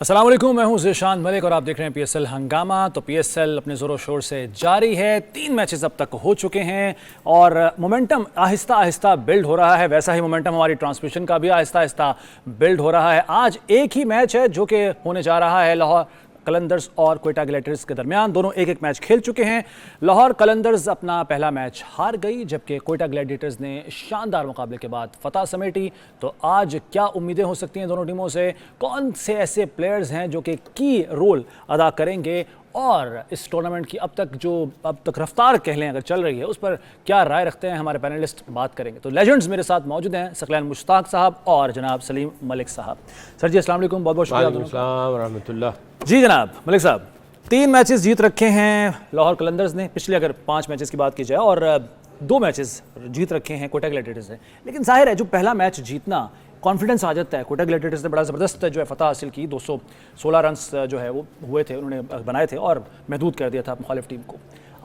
अस्सलाम वालेकुम, मैं हूं ज़ीशान मलिक और आप देख रहे हैं पीएसएल हंगामा। तो पीएसएल अपने ज़ोरों शोर से जारी है। 3 मैचेस अब तक हो चुके हैं और मोमेंटम आहिस्ता आहिस्ता बिल्ड हो रहा है। वैसा ही मोमेंटम हमारी ट्रांसमिशन का भी आहिस्ता आहिस्ता बिल्ड हो रहा है। आज एक ही मैच है जो कि होने जा रहा है लाहौर कलंदर्स और क्वेटा ग्लैडिएटर्स के दरमियान। दोनों एक एक मैच खेल चुके हैं। लाहौर कलंदर्स अपना पहला मैच हार गई, जबकि क्वेटा ग्लैडिएटर्स ने शानदार मुकाबले के बाद फतह समेटी। तो आज क्या उम्मीदें हो सकती हैं दोनों टीमों से? कौन से ऐसे प्लेयर्स हैं जो कि की रोल अदा करेंगे और इस टूर्नामेंट की अब तक रफ्तार कह लें अगर चल रही है, उस पर क्या राय रखते हैं हमारे पैनलिस्ट, बात करेंगे। तो लेजेंड्स मेरे साथ मौजूद हैं, सकलैन मुश्ताक साहब और जनाब सलीम मलिक साहब। सर जी अस्सलाम वालेकुम, बहुत बहुत शुक्रिया। जी जनाब मलिक साहब, 3 मैचेस जीत रखे हैं लाहौर कलंदर्स ने। पिछले अगर 5 मैचेस की बात की जाए और 2 मैचेस जीत रखे हैं क्वेटा ग्लैडिएटर्स ने। लेकिन जाहिर है जो पहला मैच जीतना कॉन्फिडेंस आ जाता है। क्वेटा ग्लैडिएटर्स ने बड़ा ज़बरदस्त जो है फतह हासिल की, 216 रन्स जो है वो हुए थे, उन्होंने बनाए थे और महदूद कर दिया था मुखालिफ टीम को।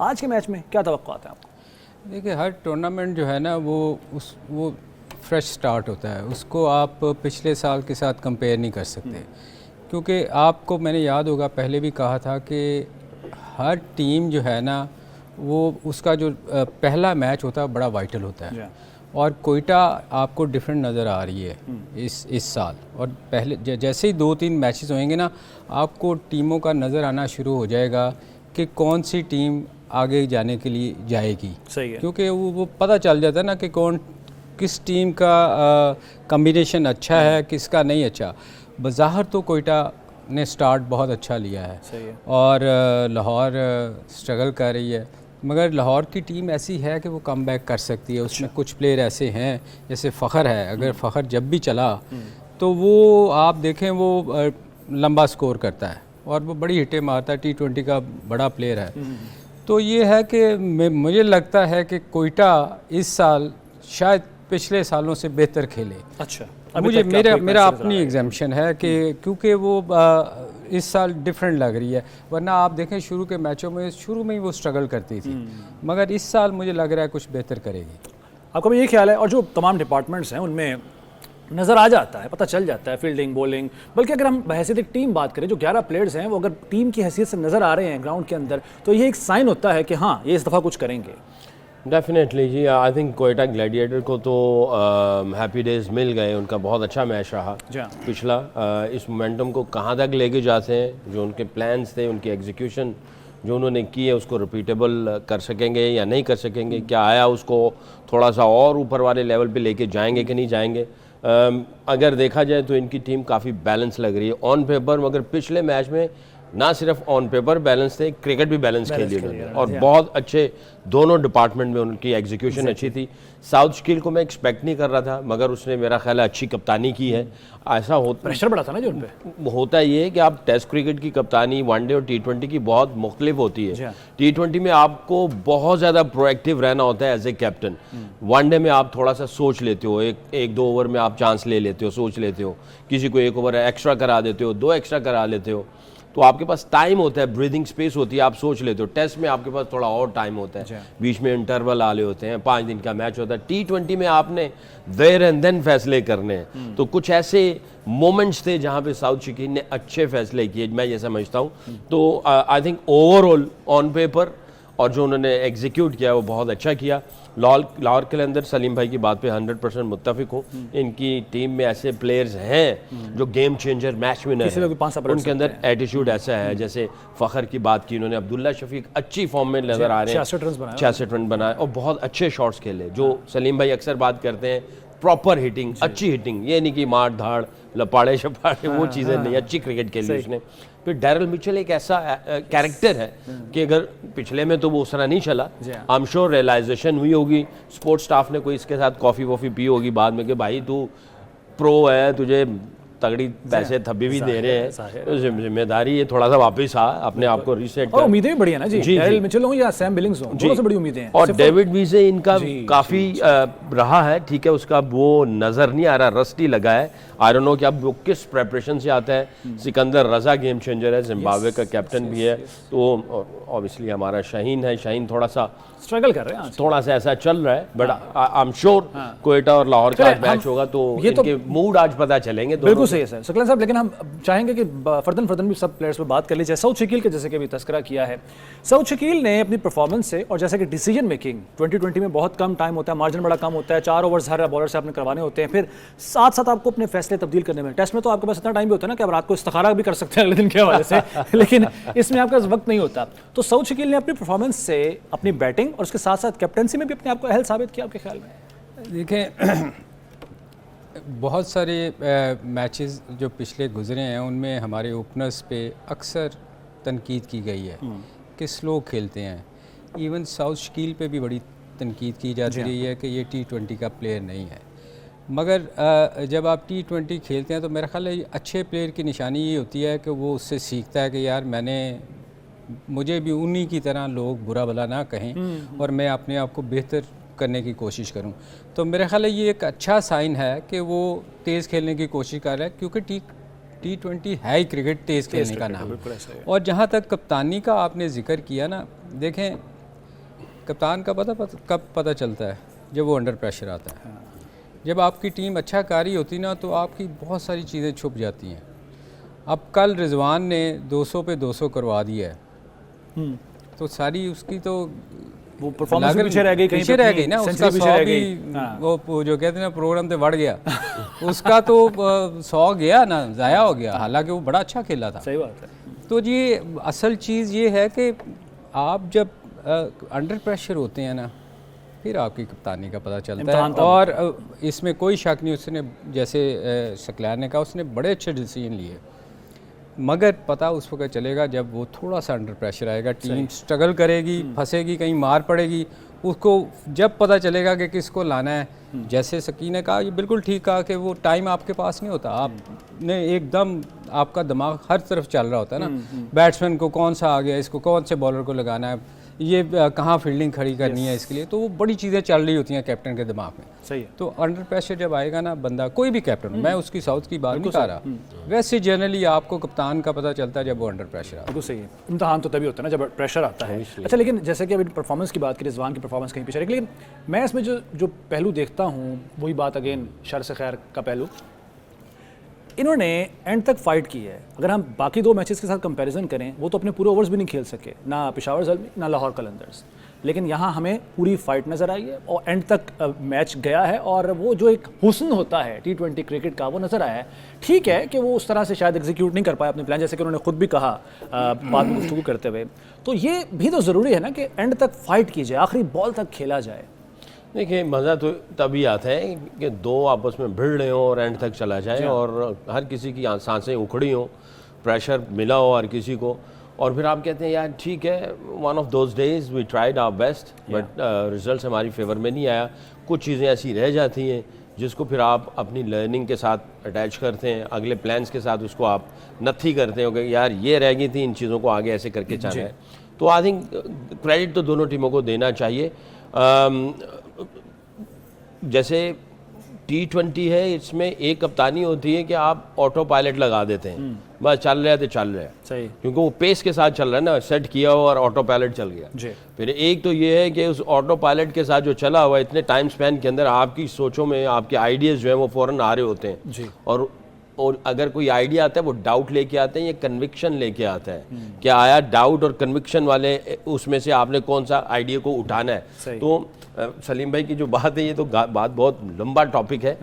आज के मैच में क्या तवक्कुआत है आपको? देखिए, हर टूर्नामेंट जो है ना वो फ्रेश स्टार्ट होता है। उसको आप पिछले साल के साथ कंपेयर नहीं कर सकते, क्योंकि आपको मैंने याद होगा पहले भी कहा था कि हर टीम जो है ना वो उसका जो पहला मैच होता है बड़ा वाइटल होता है। और कोयटा आपको डिफरेंट नज़र आ रही है इस साल। और पहले जैसे ही 2-3 मैचेस होंगे ना, आपको टीमों का नज़र आना शुरू हो जाएगा कि कौन सी टीम आगे जाने के लिए जाएगी। सही है, क्योंकि वो पता चल जाता है ना कि किस टीम का कॉम्बिनेशन अच्छा है, किसका नहीं अच्छा। बज़ाहिर तो कोयटा ने स्टार्ट बहुत अच्छा लिया है, सही है। और लाहौर स्ट्रगल कर रही है, मगर लाहौर की टीम ऐसी है कि वो कम बैक कर सकती है। उसमें कुछ प्लेयर ऐसे हैं, जैसे फ़खर है। अगर फ़खर जब भी चला तो वो आप देखें वो लंबा स्कोर करता है और वो बड़ी हिटें मारता है। T20 का बड़ा प्लेयर है। तो ये है कि मुझे लगता है कि कोयटा इस साल शायद पिछले सालों से बेहतर खेले। अच्छा, मुझे मेरा अपनी एग्जाम्पशन है कि क्योंकि वो इस साल डिफरेंट लग रही है। वरना आप देखें शुरू के मैचों में शुरू में ही वो स्ट्रगल करती थी, मगर इस साल मुझे लग रहा है कुछ बेहतर करेगी। आपका भी ये ख्याल है? और जो तमाम डिपार्टमेंट्स हैं उनमें नज़र आ जाता है, पता चल जाता है, फील्डिंग, बॉलिंग, बल्कि अगर हम बहैसियत एक टीम बात करें, जो 11 प्लेयर्स हैं वो अगर टीम की हैसियत से नज़र आ रहे हैं ग्राउंड के अंदर, तो ये एक साइन होता है कि हाँ ये इस दफ़ा कुछ करेंगे। डेफिनेटली जी, आई थिंक कोयटा ग्लैडिएटर को तो हैप्पी डेज मिल गए। उनका बहुत अच्छा मैच रहा पिछला। इस मोमेंटम को कहाँ तक लेके जाते हैं, जो उनके प्लान्स थे, उनकी एग्जीक्यूशन जो उन्होंने की है, उसको रिपीटेबल कर सकेंगे या नहीं कर सकेंगे, क्या आया उसको थोड़ा सा और ऊपर वाले लेवल पे लेके जाएंगे कि नहीं जाएंगे। अगर देखा जाए तो इनकी टीम काफ़ी बैलेंस लग रही है ऑन पेपर, मगर पिछले मैच में ना सिर्फ ऑन पेपर बैलेंस थे, क्रिकेट भी बैलेंस खेली उन्होंने और बहुत अच्छे दोनों डिपार्टमेंट में उनकी एग्जीक्यूशन अच्छी थी। साउथ स्किल को मैं एक्सपेक्ट नहीं कर रहा था, मगर उसने मेरा ख्याल है अच्छी कप्तानी की है। ऐसा प्रेशर बड़ा था ना जो उन पे। होता ये है कि आप टेस्ट क्रिकेट की कप्तानी वनडे और T20 की बहुत मुख्तलिफ होती है। T20 में आपको बहुत ज़्यादा प्रोएक्टिव रहना होता है एज ए कैप्टन। वनडे में आप थोड़ा सा सोच लेते हो, एक 2 ओवर में आप चांस ले लेते हो, सोच लेते हो, किसी को 1 ओवर एक्स्ट्रा करा देते हो, 2 एक्स्ट्रा करा लेते हो, तो आपके पास टाइम होता है, ब्रीदिंग स्पेस होती है, आप सोच लेते हो। टेस्ट में आपके पास थोड़ा और टाइम होता है, बीच में इंटरवल आले होते हैं, 5 दिन का मैच होता है। T20 में आपने देयर एंड देन फैसले करने हैं। तो कुछ ऐसे मोमेंट्स थे जहां पे साउथ शिकीन ने अच्छे फैसले किए, मैं ये समझता हूं। तो I think overall on paper और जो उन्होंने एग्जीक्यूट किया वो बहुत अच्छा किया। लाहौर के अंदर सलीम भाई की बात पे 100% मुत्तफिक हूँ। इनकी टीम में ऐसे प्लेयर्स हैं जो गेम चेंजर, मैच विनर हैं। उनके अंदर एटीट्यूड ऐसा है, जैसे फ़खर की बात की उन्होंने, अब्दुल्ला शफीक अच्छी फॉर्म में नज़र आ रहे हैं, 66 रन बनाए और बहुत अच्छे शॉट्स खेले। जो सलीम भाई अक्सर बात करते हैं, प्रॉपर हिटिंग, अच्छी हिटिंग, ये नहीं कि मार धाड़ लपाड़े शपाड़े, वो चीज़ें नहीं, अच्छी क्रिकेट खेली उसने। फिर डैरल मिचेल एक ऐसा कैरेक्टर है कि अगर पिछले में तो वो उस तरह नहीं चला, आई एम श्योर रियलाइजेशन हुई होगी, स्पोर्ट्स स्टाफ ने कोई इसके साथ कॉफ़ी वॉफ़ी पी होगी बाद में कि भाई तू प्रो है, तुझे तगड़ी पैसे थब्बी भी दे रहे हैं, तो जिम्मेदारी ये थोड़ा सा वापस आ अपने आप को रीसेट कर। और उम्मीदें भी बड़ी है ना जी, डैरिल मिचेल हो या सैम बिलिंग्स हो, दोनों से बड़ी उम्मीदें हैं। और डेविड वी से इनका काफ़ी रहा है, ठीक है, उसका वो नज़र नहीं आ रहा, रस्टी लगा है। आई डोंट नो कि अब वो किस प्रेपरेशन से आता है। सिकंदर रजा गेम चेंजर है, जिम्बाब्वे का कैप्टन भी है, तो ऑब्वियसली हमारा शाहीन है, शाहीन थोड़ा सा स्ट्रगल कर रहे हैं, थोड़ा सा ऐसा चल रहा है, but I am sure Quetta और लाहौर का मैच होगा तो इनके मूड आज पता चलेंगे। बिल्कुल सही है सर सकलन साहब, लेकिन हम चाहेंगे कि फर्दन भी सब प्लेयर्स पे बात कर लीजिए। सऊद शकील के जैसे कि अभी तस्करा किया है, सऊद शकील ने अपनी परफॉर्मेंस से और जैसे कि डिसीजन मेकिंग 2020 में बहुत कम टाइम होता है, मार्जिन बड़ा कम होता है, 4 ओवर्स हर बॉलर से आपने करवाने होते हैं, फिर साथ साथ आपको अपने फैसले तब्दील करने में, टेस्ट में तो आपके पास इतना टाइम भी होता है ना कि आप रात को इस्तिखारा भी कर सकते हैं अगले दिन के हवाले से लेकिन इसमें आपका वक्त नहीं होता। तो सऊद शकील ने अपनी परफॉर्मेंस से, अपनी बैटिंग और उसके साथ साथ कैप्टनसी में भी अपने आप को अहल साबित किया आपके ख्याल में? देखें, बहुत सारे मैचेस जो पिछले गुजरे हैं उनमें हमारे ओपनर्स पे अक्सर तनकीद की गई है कि स्लो खेलते हैं। इवन सऊद शकील पे भी बड़ी तनकीद की जाती रही है कि ये T20 का प्लेयर नहीं है। मगर जब आप T20 खेलते हैं तो मेरा ख्याल है अच्छे प्लेयर की निशानी ये होती है कि वो उससे सीखता है कि यार मुझे भी उन्हीं की तरह लोग बुरा भला ना कहें और मैं अपने आप को बेहतर करने की कोशिश करूं। तो मेरा ख्याल है ये एक अच्छा साइन है कि वो तेज़ खेलने की कोशिश कर रहा है, क्योंकि T20 है ही क्रिकेट तेज़ खेलने का नाम। और जहां तक कप्तानी का आपने जिक्र किया ना, देखें कप्तान का कब पता चलता है? जब वो अंडर प्रेशर आता है। जब आपकी टीम अच्छा कारी होती ना तो आपकी बहुत सारी चीज़ें छुप जाती हैं। अब कल रिजवान ने 200 पे 200 करवा दिया है, तो सारी उसकी तो वो परफॉर्मेंस पीछे रह गई ना, उसका 100 भी वो जो कहते हैं ना प्रोग्राम से बढ़ गया उसका तो 100 गया ना, ज़ाया हो गया, हालांकि वो बड़ा अच्छा खेला था। सही बात है। तो ये असल चीज़ ये है कि आप जब अंडर प्रेशर होते हैं ना, फिर आपकी कप्तानी का पता चलता है। और इसमें कोई शक नहीं, उसने जैसे सकलैन ने कहा उसने बड़े अच्छे डिसीजन लिए, मगर पता उस वक्त चलेगा जब वो थोड़ा सा अंडर प्रेशर आएगा, टीम स्ट्रगल करेगी, फंसेगी, कहीं मार पड़ेगी, उसको जब पता चलेगा कि किसको लाना है। जैसे सकीन ने कहा, ये बिल्कुल ठीक कहा कि वो टाइम आपके पास नहीं होता, आपने एकदम आपका दिमाग हर तरफ चल रहा होता है ना, बैट्समैन को कौन सा आ गया, इसको कौन से बॉलर को लगाना है, ये कहाँ फील्डिंग खड़ी करनी है इसके लिए, तो वो बड़ी चीज़ें चल रही होती हैं कैप्टन के दिमाग में। सही है। तो अंडर प्रेशर जब आएगा ना बंदा, कोई भी कैप्टन, मैं उसकी साउथ की बात नहीं कर रहा, वैसे जनरली आपको कप्तान का पता चलता है जब वो अंडर प्रेशर आता है। बिल्कुल सही है। इम्तिहान तो तभी होता है ना जब प्रेशर आता है। अच्छा, लेकिन जैसे कि अभी परफॉर्मेंस की बात की, रिजवान की परफॉर्मेंस कहीं पीछे, लेकिन मैं इसमें जो पहलू देखता हूँ वही बात अगेन शर से खैर का पहलू, इन्होंने एंड तक फाइट की है। अगर हम बाकी 2 मैचेस के साथ कंपैरिजन करें, वो तो अपने पूरे ओवर्स भी नहीं खेल सके, ना पेशावर ज़ल्मी ना लाहौर कलंदर्स, लेकिन यहाँ हमें पूरी फाइट नज़र आई है और एंड तक मैच गया है और वो जो एक हुस्न होता है T20 क्रिकेट का वो नज़र आया है। ठीक है कि वो उस तरह से शायद एग्जीक्यूट नहीं कर पाया अपने प्लान, जैसे कि उन्होंने खुद भी कहा बाद में गुफ्तगू करते हुए। तो ये भी तो ज़रूरी है ना कि एंड तक फाइट की जाए, आखिरी बॉल तक खेला जाए। देखिए, मज़ा तो तभी आता है कि 2 आपस में भिड़ रहे हो और एंड तक चला जाए और हर किसी की सांसें उखड़ी हो, प्रेशर मिला हो हर किसी को, और फिर आप कहते हैं यार ठीक है, one of those days we tried our best, but result हमारी फेवर में नहीं आया। कुछ चीज़ें ऐसी रह जाती हैं जिसको फिर आप अपनी लर्निंग के साथ अटैच करते हैं, अगले प्लान्स के साथ उसको आप नथी करते हो कि यार ये रह गई थी, इन चीज़ों को आगे ऐसे करके चलना है। तो आई थिंक क्रेडिट तो दोनों टीमों को देना चाहिए। जैसे T20 है, इसमें एक कप्तानी होती है कि आप ऑटो पायलट लगा देते हैं, बस चल रहा है तो चल रहा है, सही, क्योंकि वो पेस के साथ चल रहा है ना, सेट किया हुआ और ऑटो पायलट चल गया जी। फिर एक तो ये है कि उस ऑटो पायलट के साथ जो चला हुआ इतने टाइम स्पैन के अंदर आपकी सोचों में आपके आइडियाज़ जो है वो फ़ौरन आ रहे होते हैं जी। और अगर कोई आइडिया आता है वो डाउट लेके आते हैं, ये कन्विक्शन लेके आता है कि आया डाउट और कन्विक्शन वाले उसमें से आपने कौन सा आइडिया को उठाना है। तो सलीम भाई की जो बात है, ये तो बात बहुत लंबा टॉपिक है,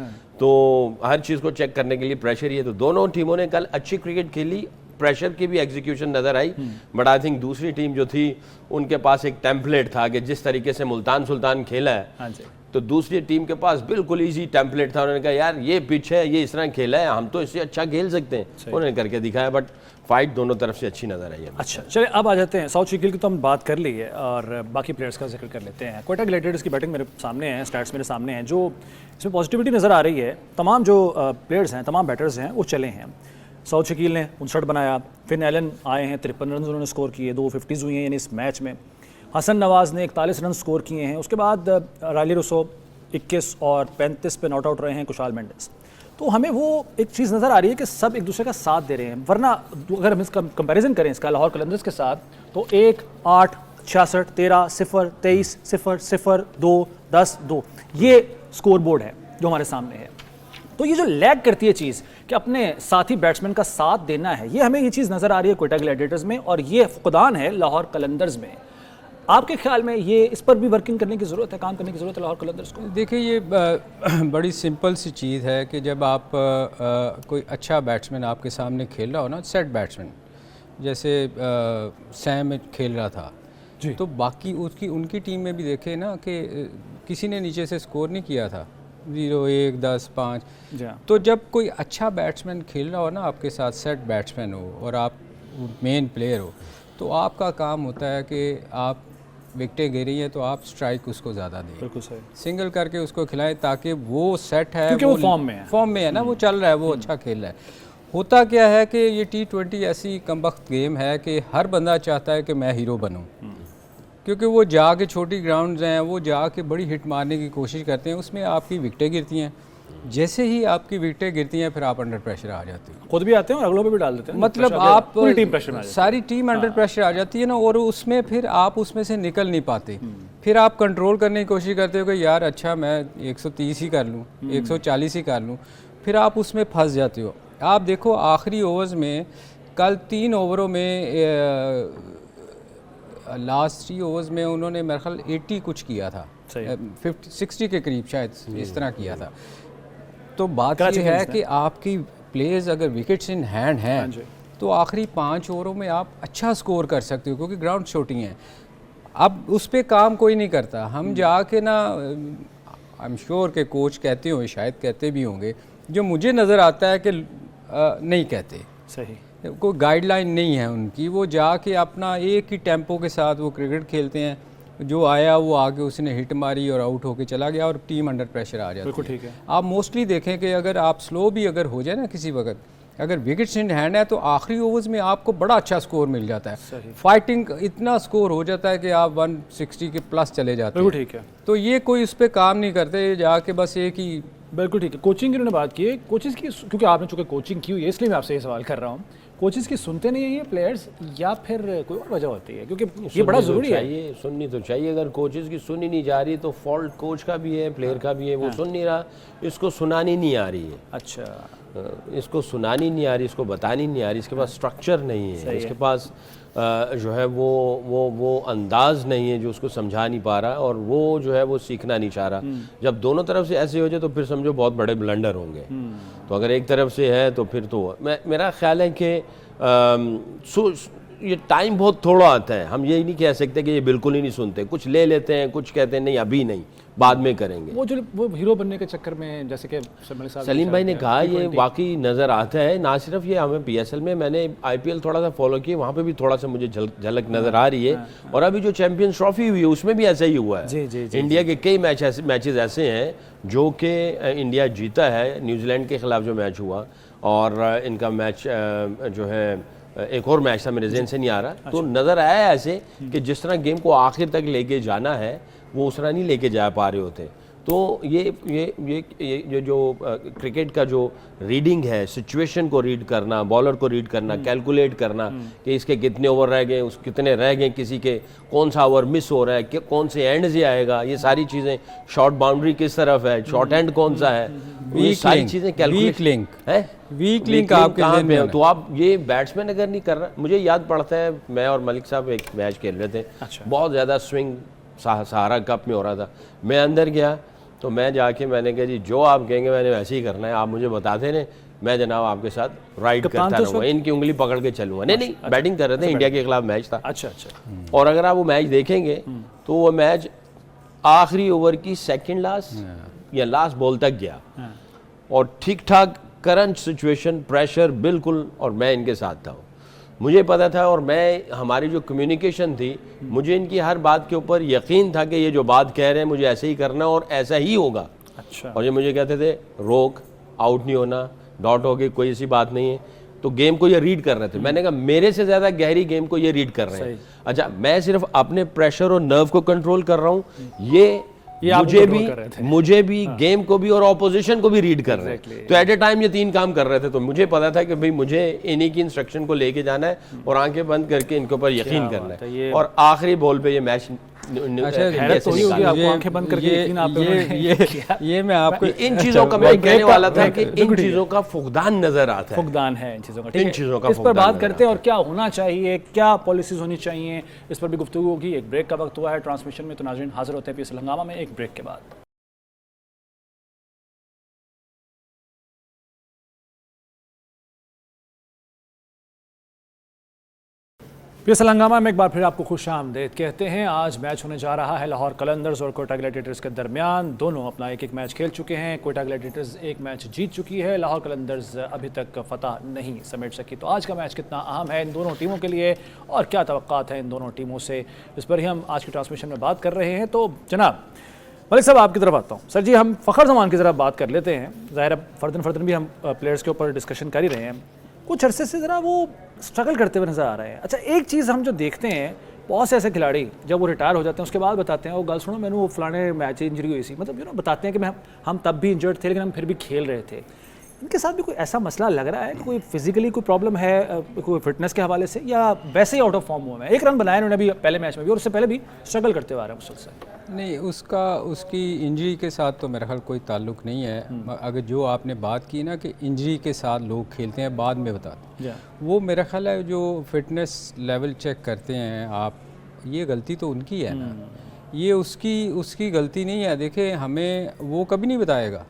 तो हर चीज़ को चेक करने के लिए प्रेशर ही है। तो दोनों टीमों ने कल अच्छी क्रिकेट खेली, प्रेशर की भी एग्जीक्यूशन नज़र आई, बट आई थिंक दूसरी टीम जो थी उनके पास एक टेम्पलेट था कि जिस तरीके से मुल्तान सुल्तान खेला है, तो दूसरी टीम के पास बिल्कुल इजी टेम्पलेट था। उन्होंने कहा यार ये पिच है, ये इस तरह खेला है, हम तो इससे अच्छा खेल सकते हैं, उन्होंने करके दिखाया। बट फाइट दोनों तरफ से अच्छी नज़र आई है। अच्छा, चलिए अब आ जाते हैं सऊद शकील की, तो हम बात कर ली है और बाकी प्लेयर्स का जिक्र कर लेते हैं। क्वेटा ग्लैडिएटर्स की बैटिंग मेरे सामने है, स्टैट्स मेरे सामने हैं, जो इसमें पॉजिटिविटी नज़र आ रही है। तमाम जो प्लेयर्स हैं, तमाम बैटर्स हैं, वो चले हैं। सऊद शकील ने 59 बनाया, फिन एलन आए हैं, 53 रन उन्होंने स्कोर किए, 2 50s हुई हैं यानी इस मैच में। हसन नवाज़ ने 41 रन स्कोर किए हैं। उसके बाद रायली रूसो 21 और 35 पे नॉट आउट रहे हैं कुशाल मेंडिस। तो हमें वो एक चीज़ नज़र आ रही है कि सब एक दूसरे का साथ दे रहे हैं, वरना अगर हम इसका कंपैरिजन करें इसका लाहौर कलंदर्स के साथ, तो 1 8 66 13 0 23 0 0 2 10 2 ये स्कोर बोर्ड है जो हमारे सामने है। तो ये जो लैग करती है चीज़ कि अपने साथी बैट्समैन का साथ देना है, ये हमें ये चीज़ नज़र आ रही है क्वेटा ग्लैडिएटर्स में, और ये फुकदान है लाहौर कलंदर्स में। आपके ख्याल में ये इस पर भी वर्किंग करने की ज़रूरत है, काम करने की ज़रूरत है लाहौर कलंदर्स को? देखिए, ये बड़ी सिंपल सी चीज़ है कि जब आप कोई अच्छा बैट्समैन आपके सामने खेल रहा हो ना, सेट बैट्समैन, जैसे सैम खेल रहा था जी। तो बाकी उनकी टीम में भी देखे ना कि किसी ने नीचे से स्कोर नहीं किया था, 0, 1, 10, 5। तो जब कोई अच्छा बैट्समैन खेल रहा हो ना आपके साथ, सेट बैट्समैन हो और आप मेन प्लेयर हो, तो आपका काम होता है कि आप विकेटें गिरी हैं तो आप स्ट्राइक उसको ज़्यादा दें, बिल्कुल सही, सिंगल करके उसको खिलाएं ताकि वो सेट है, क्योंकि वो फॉर्म में है ना, वो चल रहा है, वो अच्छा खेल रहा है। होता क्या है कि ये T20 ऐसी कमबख्त गेम है कि हर बंदा चाहता है कि मैं हीरो बनूं, क्योंकि वो जाके छोटी ग्राउंड्स हैं, वो जाके बड़ी हिट मारने की कोशिश करते हैं, उसमें आपकी विकेटें गिरती हैं। जैसे ही आपकी विकेटें गिरती हैं फिर आप अंडर प्रेशर आ जाते हैं, खुद भी आते हैं और अगलों पे भी डाल देते हैं, मतलब आप पूरी टीम प्रेशर में आ जाती है। सारी टीम अंडर प्रेशर आ जाती है ना, और उसमें फिर आप उसमें से निकल नहीं पाते। फिर आप कंट्रोल करने की कोशिश करते हो कि यार अच्छा मैं 130 ही कर लूँ, 140 ही कर लूँ, फिर आप उसमें फंस जाते हो। आप देखो आखिरी ओवर्स में, कल 3 ओवरों में, लास्ट 3 ओवर्स में उन्होंने मेरे ख्याल 80 कुछ किया था, 60 के करीब शायद इस तरह किया था। तो बात ये है कि आपकी प्लेयर्स अगर विकेट्स इन हैंड हैं तो आखिरी 5 ओवरों में आप अच्छा स्कोर कर सकते हो, क्योंकि ग्राउंड शॉटिंग है। अब उस पर काम कोई नहीं करता। हम जाके ना, आई एम श्योर के कोच कहते होंगे, शायद कहते भी होंगे, जो मुझे नज़र आता है कि नहीं कहते, सही, कोई गाइडलाइन नहीं है उनकी। वो जाके अपना एक ही टेम्पो के साथ वो क्रिकेट खेलते हैं, जो आया वो आगे उसने हिट मारी और आउट होके चला गया और टीम अंडर प्रेशर आ जाती है। बिल्कुल ठीक है। आप मोस्टली देखें कि अगर आप स्लो भी अगर हो जाए ना किसी वक्त, अगर विकेट्स इन हैंड है तो आखिरी ओवर्स में आपको बड़ा अच्छा स्कोर मिल जाता है, फाइटिंग इतना स्कोर हो जाता है कि आप 160 के प्लस चले जाते हैं। ठीक है। तो ये कोई उस पर काम नहीं करते, जाके बस एक ही। बिल्कुल ठीक है। कोचिंग की उन्होंने बात की है, कोचेज़ की, क्योंकि आपने चूँकि कोचिंग की हुई है इसलिए मैं आपसे ये सवाल कर रहा हूँ, कोचेज़ की सुनते नहीं है ये प्लेयर्स, या फिर कोई और वजह होती है? क्योंकि ये बड़ा ज़रूरी है। सुननी तो चाहिए। अगर कोचेज़ की सुनी नहीं जा रही तो फॉल्ट कोच का भी है, प्लेयर का भी है। वो सुन नहीं रहा, इसको सुनानी नहीं आ रही है। अच्छा, इसको सुनानी नहीं आ रही, इसको बतानी नहीं आ रही, इसके पास स्ट्रक्चर नहीं है, इसके पास जो है वो अंदाज नहीं है जो उसको समझा नहीं पा रहा, और वो जो है वो सीखना नहीं चाह रहा। जब दोनों तरफ से ऐसे हो जाए तो फिर समझो बहुत बड़े ब्लंडर होंगे। तो अगर एक तरफ से है तो फिर तो मेरा ख्याल है कि ये टाइम बहुत थोड़ा आता है। हम ये नहीं कह सकते कि ये बिल्कुल ही नहीं सुनते, कुछ ले लेते हैं, कुछ कहते हैं नहीं अभी नहीं, बाद में करेंगे। वो हीरो बनने के चक्कर में, जैसे कि सलीम भाई ने कहा, ये वाकई नज़र आता है। ना सिर्फ ये हमें PSL में, मैंने IPL थोड़ा सा फॉलो किया, वहाँ पे भी थोड़ा सा मुझे झलक नज़र आ रही है। और अभी जो चैंपियंस ट्रॉफी हुई है उसमें भी ऐसा ही हुआ है। इंडिया के कई मैचेस ऐसे हैं जो कि इंडिया जीता है। न्यूजीलैंड के खिलाफ जो मैच हुआ, और इनका मैच जो है एक और मैच था, मेरे ज़हन से नहीं आ रहा। तो नज़र आया ऐसे कि जिस तरह गेम को आखिर तक लेके जाना है वो उस तरह नहीं लेके जा पा रहे होते। तो ये जो क्रिकेट का जो रीडिंग है, सिचुएशन को रीड करना, बॉलर को रीड करना, कैलकुलेट करना कि इसके कितने ओवर रह गए, उस कितने रह गए, किसी के कौन सा ओवर मिस हो रहा है, कि कौन से एंड से आएगा, ये सारी चीज़ें, शॉर्ट बाउंड्री किस तरफ है, शॉर्ट एंड कौन सा है, ये सारी चीज़ें कैलकुलेट है। वीक लिंक आपके दिन में। तो आप ये बैट्समैन अगर नहीं कर रहा, मुझे याद पड़ता है मैं और मलिक साहब एक मैच खेल रहे थे। बहुत ज़्यादा स्विंग सहारा कप में हो रहा था। मैं अंदर गया तो मैं जाके मैंने कहा जी जो आप कहेंगे मैंने वैसे ही करना है, आप मुझे बताते रहे, मैं जनाब आपके साथ राइड करता रहूँगा, इनकी उंगली पकड़ के चलूँगा। नहीं, बैटिंग कर रहे थे, इंडिया के खिलाफ मैच था। अच्छा। और अगर आप वो मैच देखेंगे तो वो मैच आखिरी ओवर की सेकंड लास्ट या लास्ट बॉल तक गया, और ठीक ठाक करंट सिचुएशन, प्रेशर बिल्कुल, और मैं इनके साथ था। मुझे पता था, और मैं, हमारी जो कम्युनिकेशन थी, मुझे इनकी हर बात के ऊपर यकीन था कि ये जो बात कह रहे हैं मुझे ऐसे ही करना और ऐसा ही होगा। अच्छा। और ये मुझे कहते थे रोक, आउट नहीं होना, डॉट हो गई, कोई ऐसी बात नहीं है। तो गेम को ये रीड कर रहे थे। मैंने कहा मेरे से ज़्यादा गहरी गेम को ये रीड कर रहे हैं। अच्छा, मैं सिर्फ अपने प्रेशर और नर्व को कंट्रोल कर रहा हूँ, ये मुझे भी गेम को भी और ऑपोजिशन को भी रीड कर रहे हैं। तो एट ए टाइम ये 3 काम कर रहे थे। तो मुझे पता था कि भाई मुझे इन्हीं की इंस्ट्रक्शन को लेके जाना है और आंखें बंद करके इनके ऊपर यकीन करना है। और आखिरी बॉल पे ये मैच अच्छा, हैरत तो हुई होगी आपको, आंखें बंद करके यकीन आप लोगों ने किया। ये मैं आपको इन चीजों का मैं कहने वाला था कि इन चीजों का फुकदान नजर आता है। फुकदान है इन चीज़ों का, ठीक इन है। चीज़ों का इस पर फुकदान बात नजर करते हैं और क्या होना चाहिए, क्या पॉलिसीज होनी चाहिए, इस पर भी गुफ्तगू होगी। एक ब्रेक का वक्त हुआ है ट्रांसमिशन में, तो नाज़रीन हाजिर होते हैं पीएसएल हंगामा में एक ब्रेक के बाद। पीएसएल हंगामा में एक बार फिर आपको खुश आमदेद कहते हैं। आज मैच होने जा रहा है लाहौर कलंदर्स और कोयटा ग्लैडिएटर्स के दरमियान। दोनों अपना एक एक मैच खेल चुके हैं। कोयटा ग्लैडिएटर्स एक मैच जीत चुकी है, लाहौर कलंदर्स अभी तक फतह नहीं समेट सकी। तो आज का मैच कितना अहम है इन दोनों टीमों के लिए और क्या तवक्कात हैं इन दोनों टीमों से, इस पर ही हम आज की ट्रांसमिशन में बात कर रहे हैं। तो जनाब मलिक साहब आपकी तरफ आता हूँ। सर जी, हम फ़खर जमान की तरफ बात कर लेते हैं। ज़ाहिर है फ़र्दन भी हम प्लेयर्स के ऊपर डिस्कशन कर ही रहे हैं। कुछ अरसे से ज़रा वो स्ट्रगल करते हुए नज़र आ रहे हैं। अच्छा, एक चीज़ हम जो देखते हैं, बहुत से ऐसे खिलाड़ी जब वो रिटायर हो जाते हैं उसके बाद बताते हैं, वो गल सुनो मैंने वो फलाने मैच इंजरी हुई थी, मतलब बताते हैं कि हम तब भी इंजर्ड थे लेकिन हम फिर भी खेल रहे थे। इनके साथ भी कोई ऐसा मसला लग रहा है कि कोई फिजिकली कोई प्रॉब्लम है, कोई फिटनेस के हवाले से, या वैसे ही आउट ऑफ फॉर्म हुआ है? एक रन बनाया उन्होंने अभी पहले मैच में भी और उससे पहले भी स्ट्रगल करते हुए आ रहे हैं मुसलसल। नहीं, उसकी इंजरी के साथ तो मेरा ख्याल कोई ताल्लुक नहीं है। अगर जो आपने बात की ना कि इंजरी के साथ लोग खेलते हैं बाद में बताते हैं, वो मेरा ख्याल है जो फिटनेस लेवल चेक करते हैं आप, ये गलती तो उनकी है ना, ये उसकी गलती नहीं है। देखिए, हमें वो कभी नहीं बताएगा,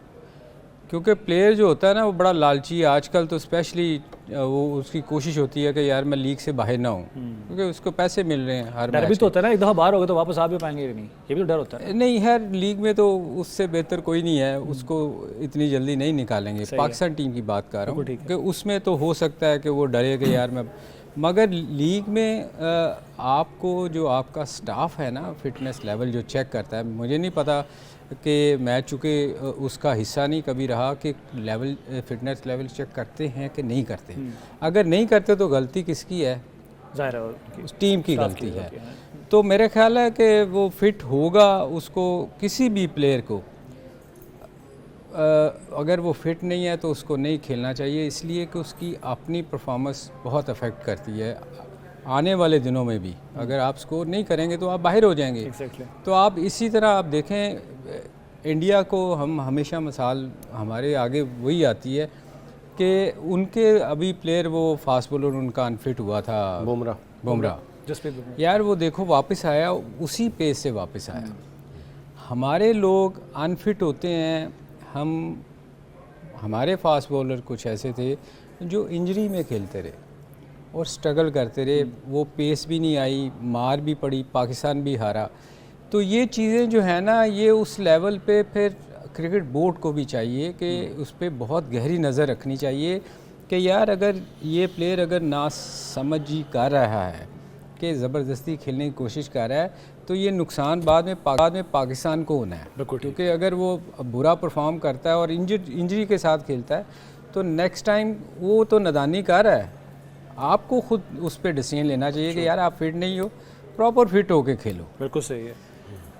क्योंकि प्लेयर जो होता है ना वो बड़ा लालची है। आजकल तो स्पेशली वो उसकी कोशिश होती है कि यार मैं लीग से बाहर ना हूँ, क्योंकि उसको पैसे मिल रहे हैं हर डर भी तो होता है ना, एक दफ़ा बाहर हो गए तो वापस आ भी पाएंगे कि नहीं, ये भी तो डर होता है। नहीं, हर लीग में तो उससे बेहतर कोई नहीं है, उसको इतनी जल्दी नहीं निकालेंगे। पाकिस्तान टीम की बात कर रहा हूँ कि उसमें तो हो सकता है कि वो डरे कि यार मैं, मगर लीग में आपको जो आपका स्टाफ है ना फिटनेस लेवल जो चेक करता है, मुझे नहीं पता कि मैं चूँकि उसका हिस्सा नहीं कभी रहा कि लेवल फिटनेस लेवल चेक करते हैं कि नहीं करते। अगर नहीं करते तो गलती किसकी है? ज़ाहिर है उस टीम की गलती है। तो मेरे ख्याल है कि वो फिट होगा, उसको किसी भी प्लेयर को अगर वो फिट नहीं है तो उसको नहीं खेलना चाहिए, इसलिए कि उसकी अपनी परफॉर्मेंस बहुत अफेक्ट करती है आने वाले दिनों में भी। अगर आप स्कोर नहीं करेंगे तो आप बाहर हो जाएंगे। तो आप इसी तरह आप देखें, इंडिया को हम हमेशा मिसाल हमारे आगे वही आती है कि उनके अभी प्लेयर वो फास्ट बॉलर उनका अनफिट हुआ था, बुमराह, यार वो देखो वापस आया, उसी पेस से वापस आया। हमारे लोग अनफिट होते हैं, हमारे फास्ट बॉलर कुछ ऐसे थे जो इंजरी में खेलते रहे और स्ट्रगल करते रहे, वो पेस भी नहीं आई, मार भी पड़ी, पाकिस्तान भी हारा। तो ये चीज़ें जो है ना, ये उस लेवल पे फिर क्रिकेट बोर्ड को भी चाहिए कि उस पर बहुत गहरी नज़र रखनी चाहिए कि यार अगर ये प्लेयर अगर ना समझी कर रहा है कि ज़बरदस्ती खेलने की कोशिश कर रहा है, तो ये नुकसान बाद में पाकिस्तान को होना है। क्योंकि अगर वो बुरा परफॉर्म करता है और इंजरी के साथ खेलता है तो नेक्स्ट टाइम वो तो नादानी कर रहा है, आपको खुद उस पर डिसीजन लेना चाहिए कि यार आप फिट नहीं हो, प्रॉपर फिट होके खेलो। बिल्कुल सही है।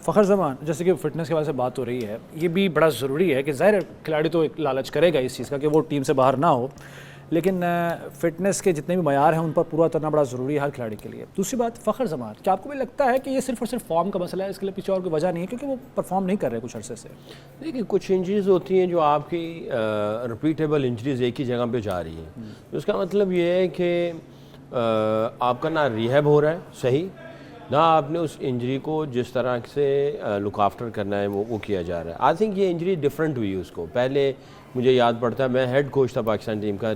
फ़खर ज़मान, जैसे कि फ़िटनेस के बारे से बात हो रही है, ये भी बड़ा ज़रूरी है कि ज़ाहिर खिलाड़ी तो एक लालच करेगा इस चीज़ का कि वो टीम से बाहर ना हो, लेकिन फ़िटनेस के जितने भी मयार हैं उन पर पूरा उतरना बड़ा ज़रूरी है हर खिलाड़ी के लिए। दूसरी बात, फ़खर ज़मान, क्या आपको भी लगता है कि ये सिर्फ और सिर्फ फॉर्म का मसला है, इसके लिए पीछे और कोई वजह नहीं है क्योंकि वो परफॉर्म नहीं कर रहे कुछ अरसे से? देखिए, कुछ इंजरीज होती हैं जो आपकी रिपीटेबल इंजरीज एक ही जगह पे जा रही हैं, तो उसका मतलब ये है कि आपका ना रिहैब हो रहा है सही, ना आपने उस इंजरी को जिस तरह से लुक आफ्टर करना है वो किया जा रहा है। आई थिंक ये इंजरी डिफरेंट हुई उसको। पहले मुझे याद पड़ता है, मैं हेड कोच था पाकिस्तान टीम का,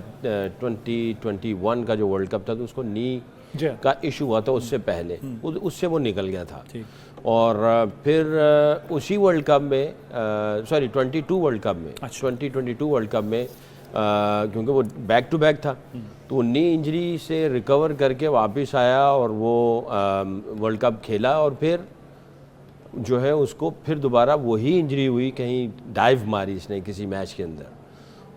2021 का जो वर्ल्ड कप था, तो उसको नी का इशू हुआ था उससे पहले, उससे वो निकल गया था। और फिर उसी वर्ल्ड कप में, सॉरी 2022 वर्ल्ड कप में क्योंकि वो बैक टू बैक था, तो नी इंजरी से रिकवर करके वापस आया और वो वर्ल्ड कप खेला, और फिर जो है उसको फिर दोबारा वही इंजरी हुई, कहीं डाइव मारी इसने किसी मैच के अंदर।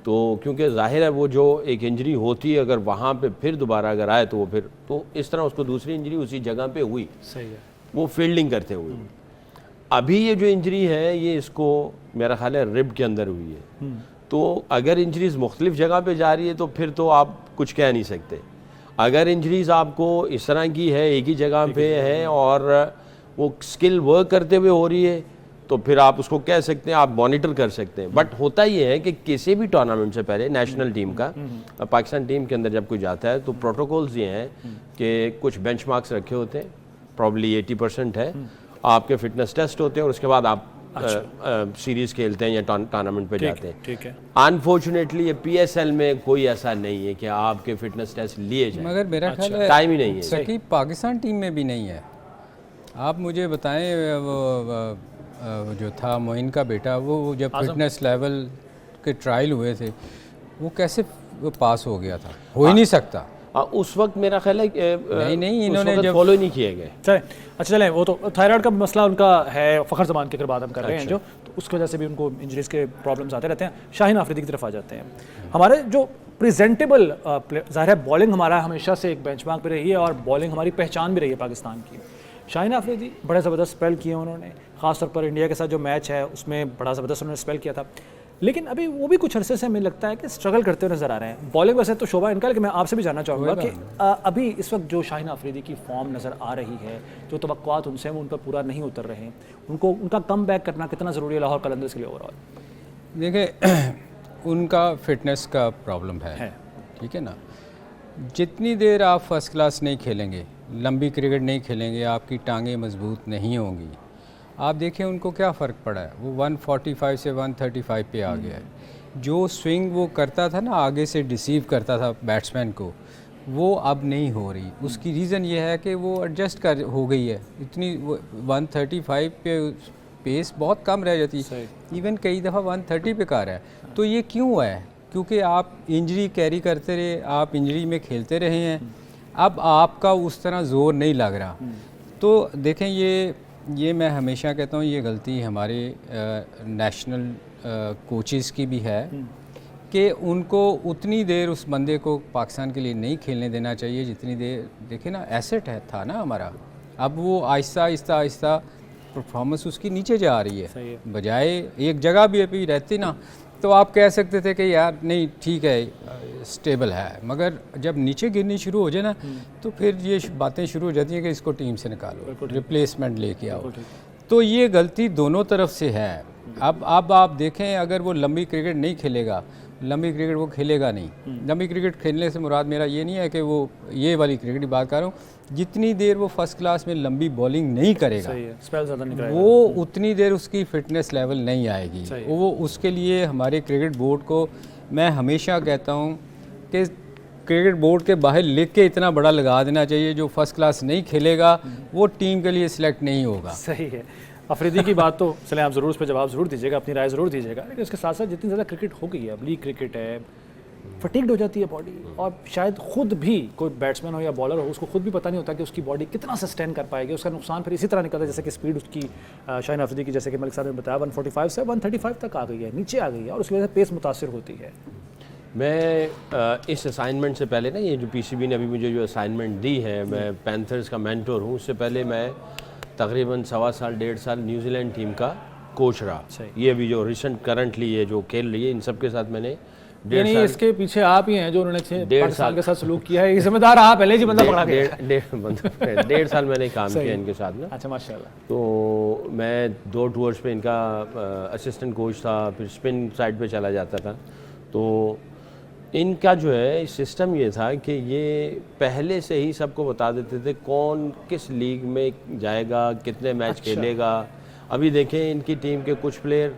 तो क्योंकि जाहिर है वो जो एक इंजरी होती है, अगर वहाँ पे फिर दोबारा अगर आए तो वो फिर तो इस तरह उसको दूसरी इंजरी उसी जगह पे हुई। सही है, वो फील्डिंग करते हुए। अभी ये जो इंजरी है ये इसको मेरा ख्याल है रिब के अंदर हुई है। तो अगर इंजरीज मुख्तलिफ जगह पे जा रही है तो फिर तो आप कुछ कह नहीं सकते। अगर इंजरीज आपको इस तरह की है, एक ही जगह पे है और वो स्किल वर्क करते हुए हो रही है तो फिर आप उसको कह सकते हैं, आप मॉनिटर कर सकते हैं। बट होता ये है कि किसी भी टूर्नामेंट से पहले नेशनल टीम का पाकिस्तान टीम के अंदर जब कोई जाता है तो प्रोटोकॉल्स ये हैं कि कुछ बेंचमार्क्स रखे होते हैं, प्रॉब्ली 80% है, आपके फिटनेस टेस्ट होते हैं और उसके बाद आप सीरीज खेलते हैं या टूर्नामेंट पे जाते हैं। ठीक है। अनफॉर्चुनेटली ये PSL में कोई ऐसा नहीं है कि आपके फिटनेस टेस्ट लिए जाए, मगर मेरा ख्याल है टाइम ही नहीं है। सकी पाकिस्तान टीम में भी नहीं है। आप मुझे बताएं वो जो था मोइन का बेटा, वो जब फिटनेस लेवल के ट्रायल हुए थे वो कैसे पास हो गया था? हो ही नहीं सकता। उस वक्त मेरा ख्याल है नहीं इन्होंने जब फॉलो नहीं किए गए। चलें, अच्छा चलें, वो तो थायराइड का मसला उनका है, फ़खर ज़मान की अगर बात हम कर रहे हैं जो, तो उसकी वजह से भी उनको इंजरीज़ के प्रॉब्लम्स आते रहते हैं। शाहीन आफरीदी की तरफ आ जाते हैं। हमारे जो प्रेजेंटेबल ज़ाहिर है बॉलिंग हमारा हमेशा से एक बेंचमार्क पे रही है और बॉलिंग हमारी पहचान भी रही है पाकिस्तान की। शाहीन आफरीदी बड़े ज़बरदस्त स्पेल किए उन्होंने, ख़ासतौर पर इंडिया के साथ जो मैच है उसमें बड़ा ज़बरदस्त उन्होंने स्पेल किया था, लेकिन अभी वो भी कुछ अरसे से हमें लगता है कि स्ट्रगल करते हुए नज़र आ रहे हैं। बॉलिंग वैसे तो शोभा इनका, लेकिन मैं आपसे भी जानना चाहूँगा कि अभी इस वक्त जो शाहीन आफरीदी की फॉर्म नज़र आ रही है, जो तवक्कुआत उनसे वो उन पर पूरा नहीं उतर रहे हैं, उनको उनका कम बैक करना कितना ज़रूरी है लाहौर कलंदर्स के लिए ओवरऑल? देखिए उनका फिटनेस का प्रॉब्लम है, ठीक है ना। जितनी देर आप फर्स्ट क्लास नहीं खेलेंगे, लंबी क्रिकेट नहीं खेलेंगे, आपकी टांगें मजबूत नहीं होंगी। आप देखें उनको क्या फ़र्क पड़ा है, वो 145 से 135 पे आ गया है। जो स्विंग वो करता था ना, आगे से डिसीव करता था बैट्समैन को, वो अब नहीं हो रही। उसकी रीज़न ये है कि वो एडजस्ट कर हो गई है। इतनी 135 पे पेस बहुत कम रह जाती है, इवन कई दफ़ा 130 पे का रहा है। तो ये क्यों है? क्योंकि आप इंजरी कैरी करते रहे, आप इंजरी में खेलते रहे हैं, अब आपका उस तरह ज़ोर नहीं लग रहा। तो देखें ये मैं हमेशा कहता हूँ ये गलती हमारे नेशनल कोचेज़ की भी है कि उनको उतनी देर उस बंदे को पाकिस्तान के लिए नहीं खेलने देना चाहिए जितनी देर, देखें ना एसेट है था ना हमारा, अब वो आहिस्ता आहिस्ता आहिस्ता परफॉर्मेंस उसकी नीचे जा रही है। बजाय एक जगह भी अभी रहती ना तो आप कह सकते थे कि यार नहीं ठीक है स्टेबल है, मगर जब नीचे गिरनी शुरू हो जाए ना तो फिर ये बातें शुरू हो जाती हैं कि इसको टीम से निकालो, रिप्लेसमेंट लेके आओ। तो ये गलती दोनों तरफ से है। अब आप देखें, अगर वो लंबी क्रिकेट नहीं खेलेगा, लंबी क्रिकेट वो खेलेगा नहीं। लंबी क्रिकेट खेलने से मुराद मेरा ये नहीं है कि वो ये वाली क्रिकेट की बात कर रहा हूँ, जितनी देर वो फर्स्ट क्लास में लंबी बॉलिंग नहीं करेगा वो उतनी देर उसकी फिटनेस लेवल नहीं आएगी। वो उसके लिए हमारे क्रिकेट बोर्ड को मैं हमेशा कहता हूँ कि क्रिकेट बोर्ड के बाहर लिख के इतना बड़ा लगा देना चाहिए, जो फर्स्ट क्लास नहीं खेलेगा वो टीम के लिए सिलेक्ट नहीं होगा। सही है। अफरीदी की बात तो चलें, आप ज़रूर उस पर जवाब ज़रूर दीजिएगा, अपनी राय ज़रूर दीजिएगा, लेकिन उसके साथ साथ जितनी ज़्यादा क्रिकेट हो गई है, अब लीग क्रिकेट है, फटीग्ड हो जाती है बॉडी, और शायद खुद भी कोई बैट्समैन हो या बॉलर हो उसको खुद भी पता नहीं होता कि उसकी बॉडी कितना सस्टेन कर पाएगी। उसका नुकसान फिर इसी तरह निकलता है जैसे कि स्पीड उसकी शाहीन आफरीदी की, जैसे कि मलिक साहब ने बताया, 145 से 135 तक आ गई है, नीचे आ गई है, और उसकी वजह से पेस मुतासिर होती है। मैं इस असाइनमेंट से पहले ना, ये जो PCB ने अभी मुझे जो असाइनमेंट दी है, मैं पैंथर्स का मेंटोर हूँ, उससे पहले मैं तकरीबन 1.25 साल 1.5 साल न्यूजीलैंड टीम का कोच रहा। ये अभी जो रिसेंट करंटली ये जो खेल रही है, इन सब के साथ मैंने 1.5 साल, इसके पीछे आप ही हैं जो उन्होंने 1.5 साल के साथ सलूक किया है, जिम्मेदार आप पहले जी बंदा पकड़ा के 1.5 साल मैंने काम किया इनके साथ ना। अच्छा, माशाल्लाह। तो मैं 2 टूर्स पे इनका असिस्टेंट कोच था, फिर स्पिन साइड पे चला जाता था। तो इनका जो है सिस्टम ये था कि ये पहले से ही सबको बता देते थे कौन किस लीग में जाएगा, कितने मैच खेलेगा। अभी देखें इनकी टीम के कुछ प्लेयर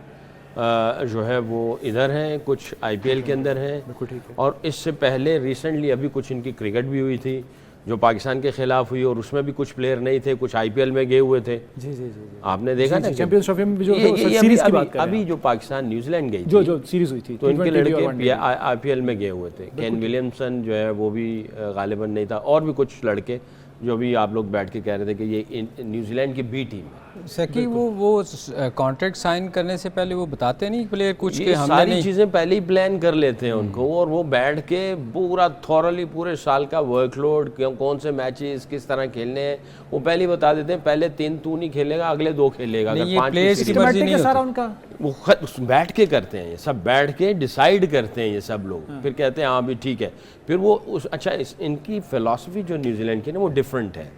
जो है वो इधर हैं, कुछ IPL के अंदर हैं, और इससे पहले रिसेंटली अभी कुछ इनकी क्रिकेट भी हुई थी जो पाकिस्तान के खिलाफ हुई, और उसमें भी कुछ प्लेयर नहीं थे, कुछ IPL में गए हुए थे। जी, आपने देखा ना चैंपियंस ट्रॉफी में भी जो सीरीज की बात कर रहे हैं, अभी जो पाकिस्तान न्यूजीलैंड गई जो सीरीज हुई थी, तो इनके लड़के IPL में गए हुए थे। केन विलियमसन जो है वो भी गालिबन नहीं था, और भी कुछ लड़के जो भी आप लोग बैठ के कह रहे थे कि ये न्यूजीलैंड की B टीम है। सकी वो कॉन्ट्रैक्ट साइन करने से पहले वो बताते नहीं प्लेयर कुछ के, हमने सारी चीज़ें पहले ही प्लान कर लेते हैं उनको, और वो बैठ के पूरा थॉरली पूरे साल का वर्कलोड, कौन से मैचेस किस तरह खेलने हैं वो पहले ही बता देते हैं। पहले 3 तू नहीं खेलेगा, अगले 2 खेलेगा, अगर 5 वो बैठ के करते हैं, ये सब बैठ के डिसाइड करते हैं ये सब लोग, फिर कहते हैं हाँ भी ठीक है। फिर वो अच्छा इनकी फिलॉसफी जो न्यूजीलैंड की ना वो डिफरेंट है।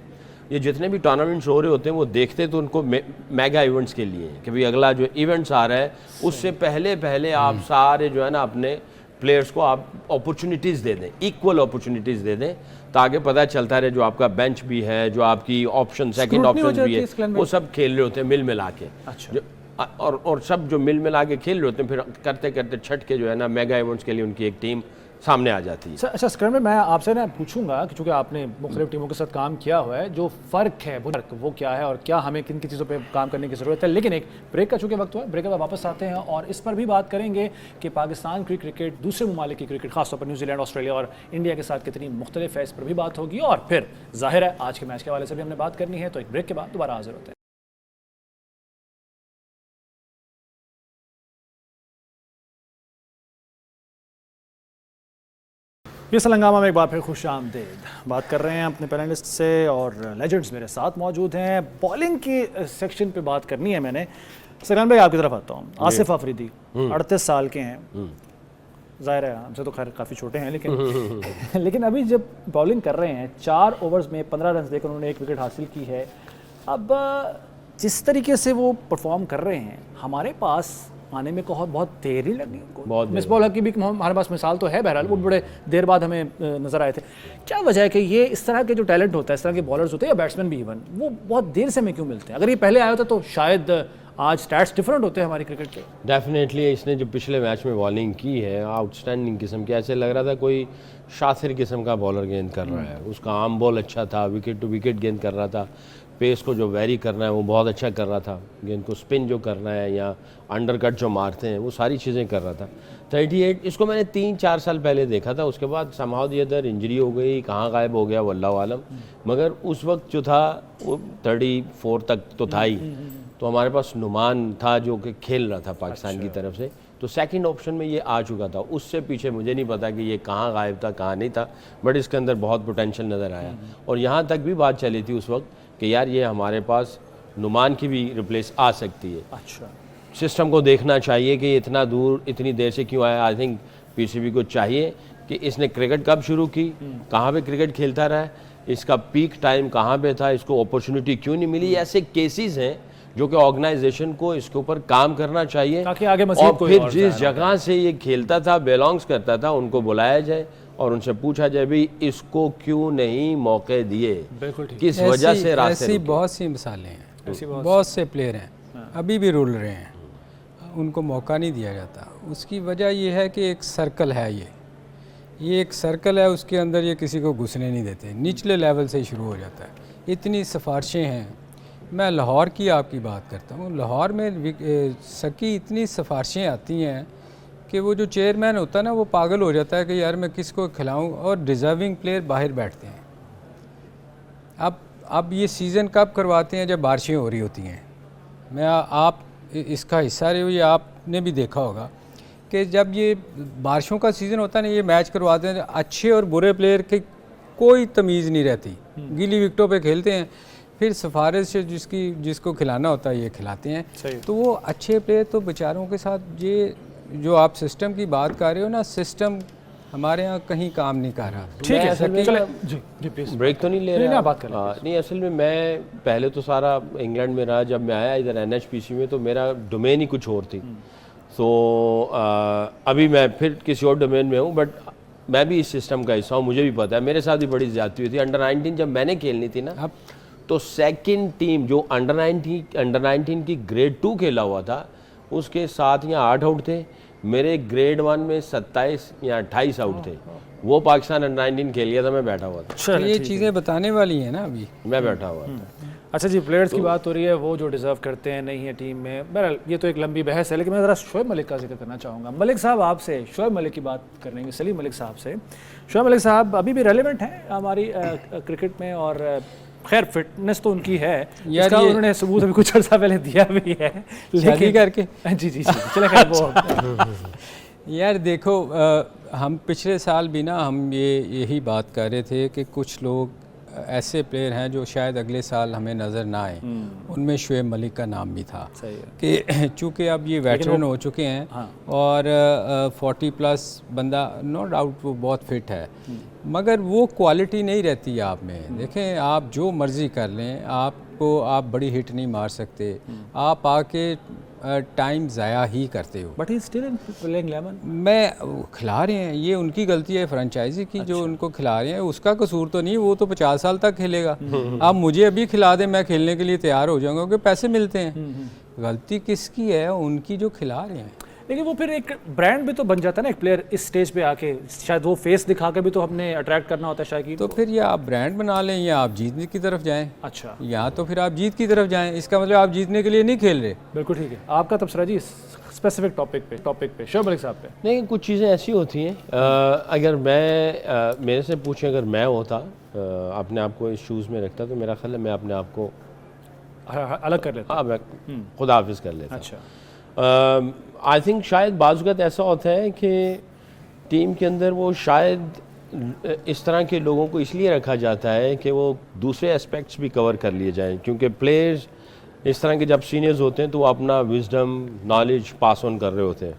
ये जितने भी टूर्नामेंट्स हो रहे होते हैं वो देखते तो उनको मेगा इवेंट्स के लिए कि भाई अगला जो इवेंट्स आ रहा है उससे पहले आप सारे जो है ना अपने प्लेयर्स को आप अपॉर्चुनिटीज़ दे दें, इक्वल अपॉर्चुनिटीज़ दे दें, ताकि पता चलता रहे जो आपका बेंच भी है, जो आपकी ऑप्शन सेकंड ऑप्शन भी है, वो सब खेल रहे होते हैं मिल मिला के। अच्छा। और सब जो मिल मिला के खेल रहे होते हैं, फिर करते करते छट के जो है ना मेगा इवेंट्स के लिए उनकी एक टीम सामने आ जाती है। अच्छा स्क्रम में मैं आपसे ना पूछूंगा कि चूंकि आपने मुख्तलिफ टीमों के साथ काम किया हुआ है, जो फ़र्क है वो क्या है और क्या हमें किन किन चीज़ों पे काम करने की ज़रूरत है। लेकिन एक ब्रेक का चूंकि वक्त हुआ, ब्रेक के बाद वापस आते हैं और इस पर भी बात करेंगे कि पाकिस्तान की क्रिकेट दूसरे ममालिक की क्रिकेट, खासतौर पर न्यूजीलैंड, ऑस्ट्रेलिया और इंडिया के साथ कितनी मुख्तलिफ है, इस पर भी बात होगी। और फिर जाहिर है आज के मैच के हवाले से भी हमने बात करनी है। तो एक ब्रेक के बाद दोबारा हाजिर होते हैं। पीएसएल हंगामा में एक बार फिर खुश आमदीद। बात कर रहे हैं अपने पैनलिस्ट से और लेजेंड्स मेरे साथ मौजूद हैं। बॉलिंग की सेक्शन पे बात करनी है मैंने। सगन भाई आपकी तरफ आता हूँ। आसिफ अफरीदी 38 साल के हैं, ज़ाहिर है हमसे तो खैर काफ़ी छोटे हैं, लेकिन अभी जब बॉलिंग कर रहे हैं 4 ओवर्स में 15 रन देकर उन्होंने 1 विकेट हासिल की है। अब जिस तरीके से वो परफॉर्म कर रहे हैं, हमारे पास आने में बहुत देर ही लगी उनको। मिसबाह हक की भी हमारे पास मिसाल तो है, बहरहाल वो बड़े देर बाद हमें नज़र आए थे। क्या वजह है कि ये इस तरह के जो टैलेंट होता है, इस तरह के बॉलर्स होते हैं या बैट्समैन भी इवन, वो बहुत देर से हमें क्यों मिलते हैं? अगर ये पहले आया होता तो शायद आज स्टैट्स डिफरेंट होते हैं हमारी क्रिकेट के। डेफिनेटली इसने जो पिछले मैच में बॉलिंग की है आउटस्टैंडिंग किस्म की, ऐसे लग रहा था कोई शातिर किस्म का बॉलर गेंद कर रहा है। उसका आर्म बॉल अच्छा था, विकेट टू विकेट गेंद कर रहा था, पेस को जो वेरी करना है वो बहुत अच्छा कर रहा था, गेंद को स्पिन जो करना है या अंडरकट जो मारते हैं वो सारी चीज़ें कर रहा था। 38 इसको मैंने 3-4 साल पहले देखा था, उसके बाद समहाउ दी अदर इंजरी हो गई, कहाँ गायब हो गया वल्लाह आलम। मगर उस वक्त जो था वो 34 तक तो था ही। तो हमारे पास नुमान था जो कि खेल रहा था पाकिस्तान की तरफ से, तो सेकंड ऑप्शन में ये आ चुका था। उससे पीछे मुझे नहीं पता कि ये कहाँ गायब था कहाँ नहीं था, बट इसके अंदर बहुत पोटेंशियल नज़र आया। और यहाँ तक भी बात चली थी उस वक्त कि यार ये हमारे पास नुमान की भी रिप्लेस आ सकती है। अच्छा, सिस्टम को देखना चाहिए कि इतना दूर इतनी देर से क्यों आया। आई थिंक पीसीबी को चाहिए कि इसने क्रिकेट कब शुरू की, कहाँ पे क्रिकेट खेलता रहा, इसका पीक टाइम कहाँ पे था, इसको अपॉर्चुनिटी क्यों नहीं मिली। ऐसे केसेस हैं जो कि ऑर्गेनाइजेशन को इसके ऊपर काम करना चाहिए, ताकि आगे मज़ीद और कोई फिर जिस जगह से ये खेलता था, बिलोंग्स करता था, उनको बुलाया जाए और उनसे पूछा जाए भी इसको क्यों नहीं मौके दिए, किस वजह से रास्ते ऐसी बहुत सी मिसालें हैं, बहुत से प्लेयर हैं अभी भी रुल रहे हैं, उनको मौका नहीं दिया जाता। उसकी वजह यह है कि एक सर्कल है, ये एक सर्कल है, उसके अंदर ये किसी को घुसने नहीं देते, निचले लेवल से ही शुरू हो जाता है। इतनी सिफारिशें हैं। मैं लाहौर की आपकी बात करता हूँ, लाहौर में सकी इतनी सिफारिशें आती हैं कि वो जो चेयरमैन होता है ना वो पागल हो जाता है कि यार मैं किसको खिलाऊं, और डिज़र्विंग प्लेयर बाहर बैठते हैं। अब ये सीज़न कब करवाते हैं? जब बारिशें हो रही होती हैं। आप इसका हिस्सा रहे हो, ये आपने भी देखा होगा कि जब ये बारिशों का सीज़न होता है ना, ये मैच करवाते हैं, अच्छे और बुरे प्लेयर की कोई तमीज़ नहीं रहती, गीली विकटों पे खेलते हैं, फिर सिफारिश से जिसको खिलाना होता है ये खिलाते हैं। तो वो अच्छे प्लेयर तो बेचारों के साथ, ये जो आप सिस्टम की बात कर रहे हो ना, सिस्टम हमारे यहाँ कहीं काम नहीं कर रहा। ठीक है, जी प्लीज ब्रेक तो नहीं ले रहे बात कर नहीं। असल में मैं पहले तो सारा इंग्लैंड में रहा, जब मैं आया इधर एनएचपीसी में तो मेरा डोमेन ही कुछ और थी। तो अभी मैं फिर किसी और डोमेन में हूँ, बट मैं भी इस सिस्टम का हिस्सा हूँ, मुझे भी पता है। मेरे साथ भी बड़ी ज्यादती हुई थी। अंडर 19 जब मैंने खेलनी थी ना, तो सेकंड टीम जो अंडर 19 की ग्रेड 2 खेला हुआ था, उसके 7 या 8 आउट थे। मेरे ग्रेड 1 में 27 या 28 आउट थे। वो पाकिस्तान अंडर 19 खेल लिया था, मैं बैठा हुआ था। तो ये चीज़ें बताने वाली हैं ना, अभी मैं बैठा हुआ था। अच्छा जी, प्लेयर्स की बात हो रही है, वो जो डिज़र्व करते हैं नहीं है टीम में। बहरहाल ये तो एक लंबी बहस है, लेकिन मैं ज़रा शोएब मलिक का जिक्र करना चाहूँगा। मलिक साहब आपसे, शोएब मलिक की बात करेंगे, सलीम मलिक साहब से। शोएब मलिक साहब अभी भी रेलेवेंट हैं हमारी क्रिकेट में, और खैर फिटनेस तो उनकी है, इसका उन्होंने सबूत अभी कुछ अर्सा पहले दिया भी है, लेकिन करके जी चले खैर वो यार देखो, हम पिछले साल भी ना हम यही बात कर रहे थे कि कुछ लोग ऐसे प्लेयर हैं जो शायद अगले साल हमें नज़र ना आए, उनमें शुएब मलिक का नाम भी था। सही है कि चूँकि अब ये वेटरन हो चुके हैं, हाँ। और 40 प्लस बंदा, नो डाउट वो बहुत फिट है, मगर वो क्वालिटी नहीं रहती आप में। देखें, आप जो मर्ज़ी कर लें, आपको आप बड़ी हिट नहीं मार सकते, आप आके टाइम ज़ाया ही करते हो। But he still in playing 11। मैं खिला रहे हैं, ये उनकी गलती है फ्रेंचाइजी की, जो उनको खिला रहे हैं, उसका कसूर तो नहीं, वो तो 50 साल तक खेलेगा। आप मुझे अभी खिला दें, मैं खेलने के लिए तैयार हो जाऊंगा, क्योंकि पैसे मिलते हैं। गलती किसकी है? उनकी जो खिला रहे हैं। लेकिन वो फिर एक ब्रांड भी तो बन जाता है ना एक प्लेयर इस स्टेज पे आके, शायद वो फेस दिखा के भी तो हमने अट्रैक्ट करना होता है शायद। तो फिर या आप ब्रांड बना लें या आप जीतने की तरफ जाएं। अच्छा, या तो फिर आप जीत की तरफ जाएं, इसका मतलब आप जीतने के लिए नहीं खेल रहे। बिल्कुल ठीक है। आपका तबसरा जी स्पेसिफिक टॉपिक पे शुएब मलिक साहब पे। नहीं, कुछ चीज़ें ऐसी होती हैं, अगर मैं मेरे से पूछें, अगर मैं होता, अपने आप को इस शूज़ में रखता, तो मेरा ख्याल है मैं अपने आप को अलग कर लेता। हाँ, मैं खुदा हाफिज़ कर लेता। अच्छा, आई थिंक शायद बाज़ वक़्त ऐसा होता है कि टीम के अंदर वो शायद इस तरह के लोगों को इसलिए रखा जाता है कि वो दूसरे एस्पेक्ट्स भी कवर कर लिए जाएं, क्योंकि प्लेयर्स इस तरह के जब सीनियर्स होते हैं तो वो अपना विजडम, नॉलेज पास ऑन कर रहे होते हैं।